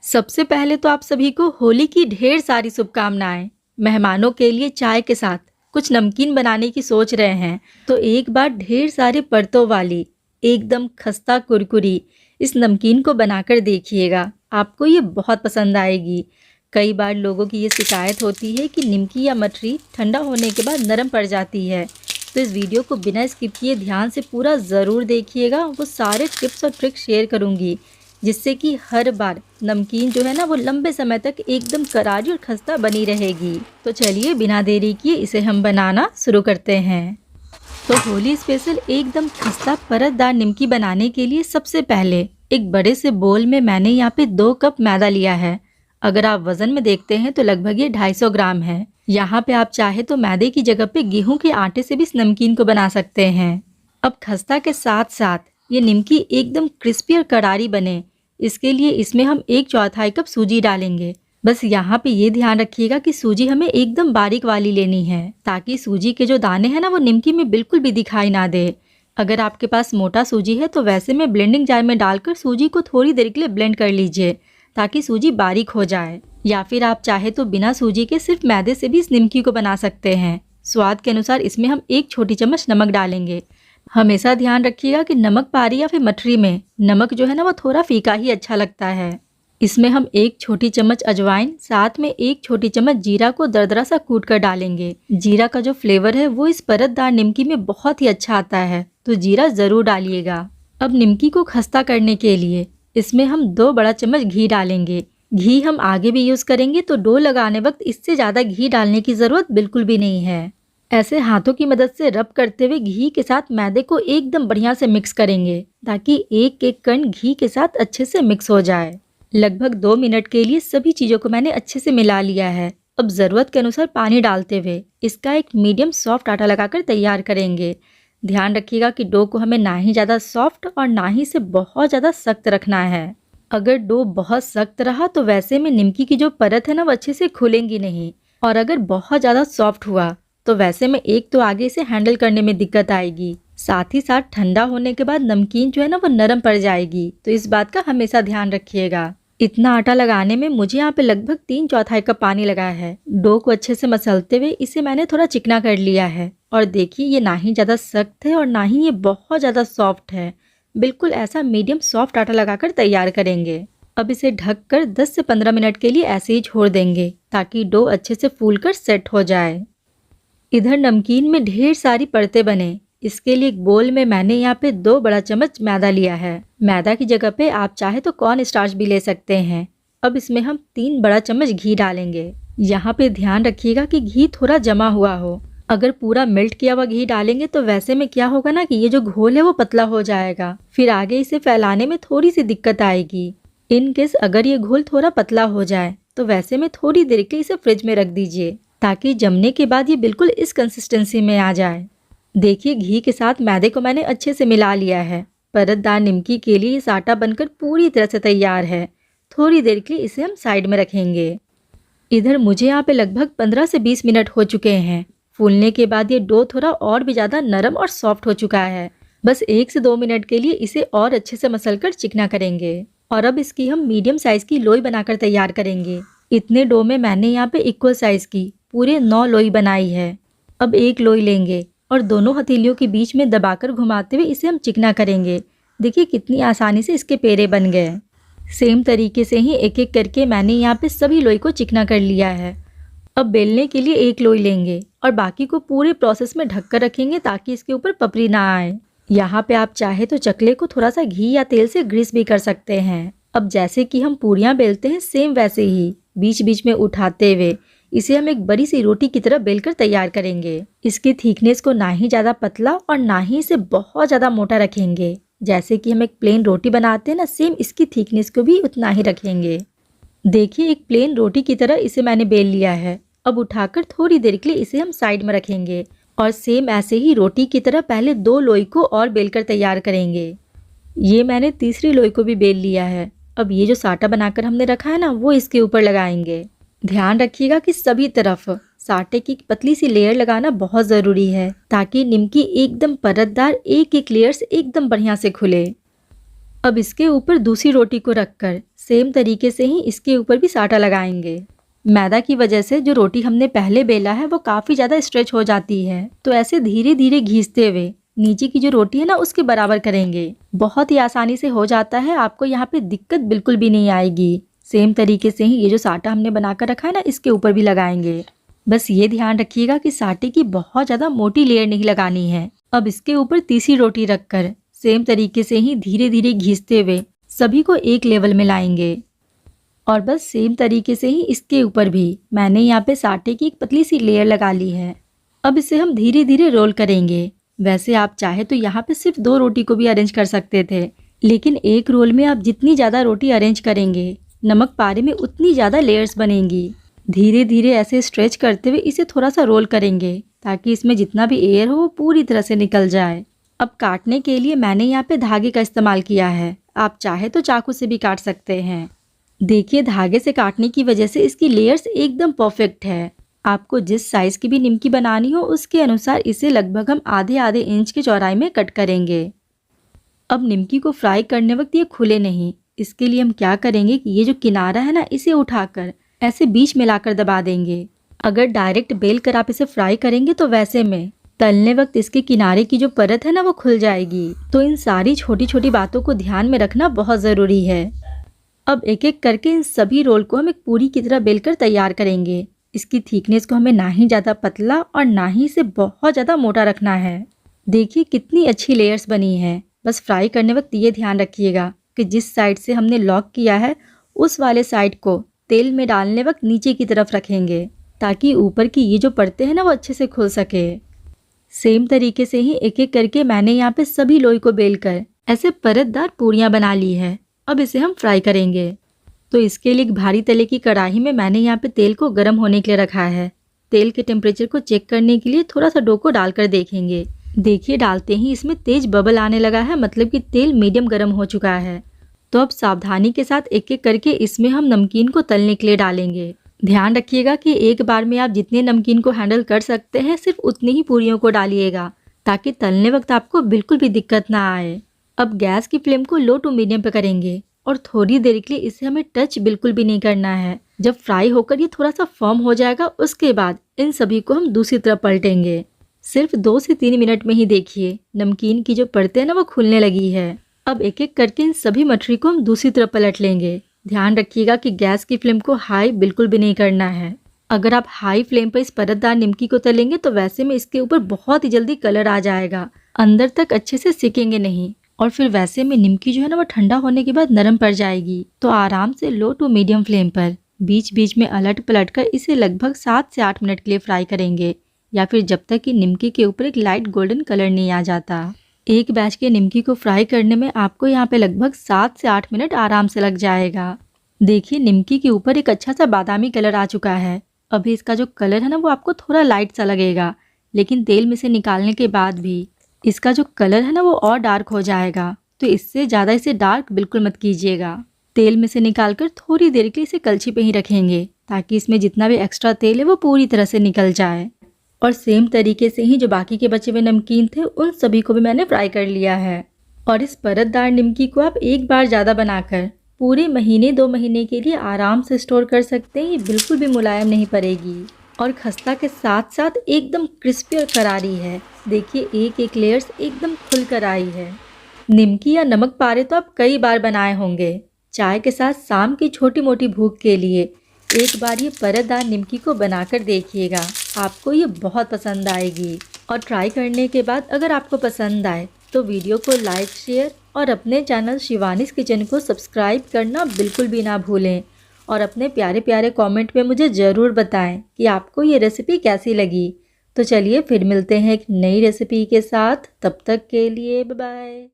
सबसे पहले तो आप सभी को होली की ढेर सारी शुभकामनाएं। मेहमानों के लिए चाय के साथ कुछ नमकीन बनाने की सोच रहे हैं तो एक बार ढेर सारे परतों वाली एकदम खस्ता कुरकुरी इस नमकीन को बनाकर देखिएगा। आपको ये बहुत पसंद आएगी। कई बार लोगों की ये शिकायत होती है कि निमकी या मठरी ठंडा होने के बाद नरम पड़ जाती है। तो इस वीडियो को बिना स्किप किए ध्यान से पूरा ज़रूर देखिएगा। वो सारे टिप्स और ट्रिक्स शेयर करूँगी जिससे कि हर बार नमकीन जो है ना वो लंबे समय तक एकदम करारी और खस्ता बनी रहेगी। तो चलिए बिना देरी किए इसे हम बनाना शुरू करते हैं। तो होली स्पेशल एकदम खस्ता परतदार निमकी बनाने के लिए सबसे पहले एक बड़े से बोल में मैंने यहाँ पे 2 कप मैदा लिया है। अगर आप वजन में देखते हैं तो लगभग ये 250 ग्राम है। यहाँ पे आप चाहे तो मैदे की जगह पे गेहूं के आटे से भी इस नमकीन को बना सकते हैं। अब खस्ता के साथ साथ ये निमकी एकदम क्रिस्पी और करारी बने, इसके लिए इसमें हम 1/4 कप सूजी डालेंगे। बस यहाँ पे ये ध्यान रखिएगा कि सूजी हमें एकदम बारीक वाली लेनी है ताकि सूजी के जो दाने हैं ना वो निमकी में बिल्कुल भी दिखाई ना दे। अगर आपके पास मोटा सूजी है तो वैसे में ब्लेंडिंग जार में डालकर सूजी को थोड़ी देर के लिए ब्लेंड कर लीजिए ताकि सूजी बारीक हो जाए। या फिर आप चाहे तो बिना सूजी के सिर्फ मैदे से भी इस निमकी को बना सकते हैं। स्वाद के अनुसार इसमें हम 1 छोटी चम्मच नमक डालेंगे। हमेशा ध्यान रखिएगा कि नमक पारी या फिर मठरी में नमक जो है ना वो थोड़ा फीका ही अच्छा लगता है। इसमें हम 1 छोटी चम्मच अजवाइन, साथ में 1 छोटी चम्मच जीरा को दरदरा सा कूट कर डालेंगे। जीरा का जो फ्लेवर है वो इस परतदार निमकी में बहुत ही अच्छा आता है, तो जीरा जरूर डालिएगा। अब निमकी को खस्ता करने के लिए इसमें हम 2 बड़ा चम्मच घी डालेंगे। घी हम आगे भी यूज करेंगे तो डो लगाने वक्त इससे ज्यादा घी डालने की जरूरत बिल्कुल भी नहीं है। ऐसे हाथों की मदद से रब करते हुए घी के साथ मैदे को एकदम बढ़िया से मिक्स करेंगे ताकि एक एक कण घी के साथ अच्छे से मिक्स हो जाए। लगभग 2 मिनट के लिए सभी चीजों को मैंने अच्छे से मिला लिया है। अब जरूरत के अनुसार पानी डालते हुए इसका एक मीडियम सॉफ्ट आटा लगाकर तैयार करेंगे। ध्यान रखिएगा कि डो को हमें ना ही ज्यादा सॉफ्ट और ना ही से बहुत ज्यादा सख्त रखना है। अगर डो बहुत सख्त रहा तो वैसे में निमकी की जो परत है ना वो अच्छे से खुलेंगी नहीं, और अगर बहुत ज्यादा सॉफ्ट हुआ तो वैसे में एक तो आगे से हैंडल करने में दिक्कत आएगी, साथ ही साथ ठंडा होने के बाद नमकीन जो है ना वो नरम पड़ जाएगी। तो इस बात का हमेशा ध्यान रखिएगा। इतना आटा लगाने में मुझे यहाँ पे लगभग 3/4 कप पानी लगा है। डो को अच्छे से मसलते हुए इसे मैंने थोड़ा चिकना कर लिया है। और देखिए ये ना ही ज्यादा सख्त है और ना ही ये बहुत ज्यादा सॉफ्ट है। बिल्कुल ऐसा मीडियम सॉफ्ट आटा लगाकर तैयार करेंगे। अब इसे ढककर 10 से 15 मिनट के लिए ऐसे ही छोड़ देंगे ताकि डो अच्छे से फूलकर सेट हो जाए। इधर नमकीन में ढेर सारी परतें बने, इसके लिए एक बोल में मैंने यहाँ पे 2 बड़ा चम्मच मैदा लिया है। मैदा की जगह पे आप चाहे तो कॉर्न स्टार्च भी ले सकते हैं। अब इसमें हम 3 बड़ा चम्मच घी डालेंगे। यहाँ पे ध्यान रखिएगा कि घी थोड़ा जमा हुआ हो। अगर पूरा मेल्ट किया हुआ घी डालेंगे तो वैसे में क्या होगा ना कि ये जो घोल है वो पतला हो जाएगा, फिर आगे इसे फैलाने में थोड़ी सी दिक्कत आएगी। इन केस अगर ये घोल थोड़ा पतला हो जाए तो वैसे में थोड़ी देर के लिए इसे फ्रिज में रख दीजिए ताकि जमने के बाद ये बिल्कुल इस कंसिस्टेंसी में आ जाए। देखिए घी के साथ मैदे को मैंने अच्छे से मिला लिया है। परतदार निमकी के लिए ये आटा बनकर पूरी तरह से तैयार है। थोड़ी देर के लिए इसे हम साइड में रखेंगे। इधर मुझे यहाँ पे लगभग 15 से 20 मिनट हो चुके हैं। फूलने के बाद ये डो थोड़ा और भी ज़्यादा नरम और सॉफ्ट हो चुका है। बस 1 से 2 मिनट के लिए इसे और अच्छे से मसलकर चिकना करेंगे। और अब इसकी हम मीडियम साइज की लोई बनाकर तैयार करेंगे। इतने डो में मैंने यहाँ पे इक्वल साइज की पूरे 9 लोई बनाई है। अब एक लोई लेंगे और दोनों हथेलियों के बीच में दबाकर घुमाते हुए इसे हम चिकना करेंगे। देखिए कितनी आसानी से इसके पेड़े बन गए। सेम तरीके से ही एक एक करके मैंने यहाँ पे सभी लोई को चिकना कर लिया है। अब बेलने के लिए एक लोई लेंगे और बाकी को पूरे प्रोसेस में ढककर रखेंगे ताकि इसके ऊपर पपड़ी ना आए। यहाँ पे आप चाहे तो चकले को थोड़ा सा घी या तेल से ग्रीस भी कर सकते हैं। अब जैसे कि हम पूरियाँ बेलते हैं सेम वैसे ही बीच बीच में उठाते हुए इसे हम एक बड़ी सी रोटी की तरह बेलकर तैयार करेंगे। इसकी थिकनेस को ना ही ज्यादा पतला और ना ही इसे बहुत ज्यादा मोटा रखेंगे। जैसे कि हम एक प्लेन रोटी बनाते हैं ना, सेम इसकी थिकनेस को भी उतना ही रखेंगे। देखिए एक प्लेन रोटी की तरह इसे मैंने बेल लिया है। अब उठाकर थोड़ी देर के लिए इसे हम साइड में रखेंगे और सेम ऐसे ही रोटी की तरह पहले 2 लोई को और बेलकर तैयार करेंगे। ये मैंने तीसरी लोई को भी बेल लिया है। अब ये जो साटा बनाकर हमने रखा है ना वो इसके ऊपर लगाएंगे। ध्यान रखिएगा कि सभी तरफ साटे की पतली सी लेयर लगाना बहुत ज़रूरी है ताकि निमकी एकदम परतदार एक एक लेयर्स एकदम बढ़िया से खुले। अब इसके ऊपर दूसरी रोटी को रखकर सेम तरीके से ही इसके ऊपर भी साटा लगाएंगे। मैदा की वजह से जो रोटी हमने पहले बेला है वो काफ़ी ज़्यादा स्ट्रेच हो जाती है, तो ऐसे धीरे धीरे घिसते हुए नीचे की जो रोटी है ना उसके बराबर करेंगे। बहुत ही आसानी से हो जाता है, आपको यहाँ पे दिक्कत बिल्कुल भी नहीं आएगी। सेम तरीके से ही ये जो साटा हमने बनाकर रखा है ना इसके ऊपर भी लगाएंगे। बस ये ध्यान रखिएगा कि साटे की बहुत ज़्यादा मोटी लेयर नहीं लगानी है। अब इसके ऊपर तीसरी रोटी रखकर सेम तरीके से ही धीरे धीरे घिसते हुए सभी को एक लेवल में लाएंगे। और बस सेम तरीके से ही इसके ऊपर भी मैंने यहाँ पे साटे की एक पतली सी लेयर लगा ली है। अब इसे हम धीरे धीरे रोल करेंगे। वैसे आप चाहे तो यहाँ पे सिर्फ 2 रोटी को भी अरेंज कर सकते थे, लेकिन एक रोल में आप जितनी ज़्यादा रोटी अरेंज करेंगे नमक पारे में उतनी ज़्यादा लेयर्स बनेंगी। धीरे धीरे ऐसे स्ट्रेच करते हुए इसे थोड़ा सा रोल करेंगे ताकि इसमें जितना भी एयर हो वो पूरी तरह से निकल जाए। अब काटने के लिए मैंने यहाँ पे धागे का इस्तेमाल किया है, आप चाहे तो चाकू से भी काट सकते हैं। देखिए धागे से काटने की वजह से इसकी लेयर्स एकदम परफेक्ट है। आपको जिस साइज़ की भी निमकी बनानी हो उसके अनुसार इसे लगभग हम आधे आधे इंच की चौड़ाई में कट करेंगे। अब निमकी को फ्राई करने वक्त ये खुले नहीं, इसके लिए हम क्या करेंगे कि ये जो किनारा है ना इसे उठाकर ऐसे बीच में लाकर दबा देंगे। अगर डायरेक्ट बेल कर आप इसे फ्राई करेंगे तो वैसे में तलने वक्त इसके किनारे की जो परत है ना वो खुल जाएगी। तो इन सारी छोटी छोटी बातों को ध्यान में रखना बहुत ज़रूरी है। अब एक एक करके इन सभी रोल को हम एक पूरी की तरह बेलकर तैयार करेंगे। इसकी थिकनेस को हमें ना ही ज़्यादा पतला और ना ही इसे बहुत ज़्यादा मोटा रखना है। देखिए कितनी अच्छी लेयर्स बनी है। बस फ्राई करने वक्त ये ध्यान रखिएगा कि जिस साइड से हमने लॉक किया है उस वाले साइड को तेल में डालने वक्त नीचे की तरफ रखेंगे ताकि ऊपर की ये जो परतें हैं ना वो अच्छे से खुल सके। सेम तरीके से ही एक एक करके मैंने यहाँ पे सभी लोई को बेलकर ऐसे परतदार पूरियाँ बना ली है। अब इसे हम फ्राई करेंगे। तो इसके लिए एक भारी तले की कढ़ाई में मैंने यहाँ पे तेल को गर्म होने के लिए रखा है। तेल के टेम्परेचर को चेक करने के लिए थोड़ा सा डो को डालकर देखेंगे। देखिए डालते ही इसमें तेज बबल आने लगा है, मतलब कि तेल मीडियम गर्म हो चुका है। तो अब सावधानी के साथ एक एक करके इसमें हम नमकीन को तलने के लिए डालेंगे। ध्यान रखिएगा कि एक बार में आप जितने नमकीन को हैंडल कर सकते हैं सिर्फ उतनी ही पूरियों को डालिएगा ताकि तलने वक्त आपको बिल्कुल भी दिक्कत ना आए। अब गैस की फ्लेम को लो टू मीडियम पे करेंगे और थोड़ी देर के लिए इसे हमें टच बिल्कुल भी नहीं करना है। जब फ्राई होकर ये थोड़ा सा फर्म हो जाएगा उसके बाद इन सभी को हम दूसरी तरफ पलटेंगे। सिर्फ 2 से 3 मिनट में ही देखिए नमकीन की जो परतें ना वो खुलने लगी है। अब एक एक करके इन सभी मठरी को हम दूसरी तरफ पलट लेंगे। ध्यान रखिएगा कि गैस की फ्लेम को हाई बिल्कुल भी नहीं करना है। अगर आप हाई फ्लेम पर इस परतदार निमकी को तलेंगे तो वैसे में इसके ऊपर बहुत ही जल्दी कलर आ जाएगा, अंदर तक अच्छे से सिकेंगे नहीं और फिर वैसे में निमकी जो है ना वो ठंडा होने के बाद नरम पड़ जाएगी। तो आराम से लो टू मीडियम फ्लेम पर बीच बीच में अलट पलट कर इसे लगभग 7 से 8 मिनट के लिए फ्राई करेंगे, या फिर जब तक कि निमकी के ऊपर एक लाइट गोल्डन कलर नहीं आ जाता। एक बैच के निमकी को फ्राई करने में आपको यहाँ पे लगभग 7 से 8 मिनट आराम से लग जाएगा। देखिए निमकी के ऊपर एक अच्छा सा बादामी कलर आ चुका है। अभी इसका जो कलर है ना वो आपको थोड़ा लाइट सा लगेगा, लेकिन तेल में से निकालने के बाद भी इसका जो कलर है ना वो और डार्क हो जाएगा। तो इससे ज़्यादा इसे डार्क बिल्कुल मत कीजिएगा। तेल में से निकालकर थोड़ी देर के लिए इसे कलछी पे ही रखेंगे ताकि इसमें जितना भी एक्स्ट्रा तेल है वो पूरी तरह से निकल जाए। और सेम तरीके से ही जो बाकी के बचे हुए नमकीन थे उन सभी को भी मैंने फ्राई कर लिया है। और इस परतदार निमकी को आप एक बार ज़्यादा बनाकर पूरे महीने 2 महीने के लिए आराम से स्टोर कर सकते हैं। ये बिल्कुल भी मुलायम नहीं पड़ेगी और खस्ता के साथ साथ एकदम क्रिस्पी और करारी है। देखिए एक एक लेयर्स एकदम खुल कर आई है। निमकी या नमक पारे तो आप कई बार बनाए होंगे। चाय के साथ शाम की छोटी मोटी भूख के लिए एक बार ये परतदार निमकी को बनाकर देखिएगा, आपको ये बहुत पसंद आएगी। और ट्राई करने के बाद अगर आपको पसंद आए तो वीडियो को लाइक, शेयर और अपने चैनल शिवानीज किचन को सब्सक्राइब करना बिल्कुल भी ना भूलें। और अपने प्यारे प्यारे कमेंट में मुझे ज़रूर बताएं कि आपको ये रेसिपी कैसी लगी। तो चलिए फिर मिलते हैं एक नई रेसिपी के साथ, तब तक के लिए बाय बाय।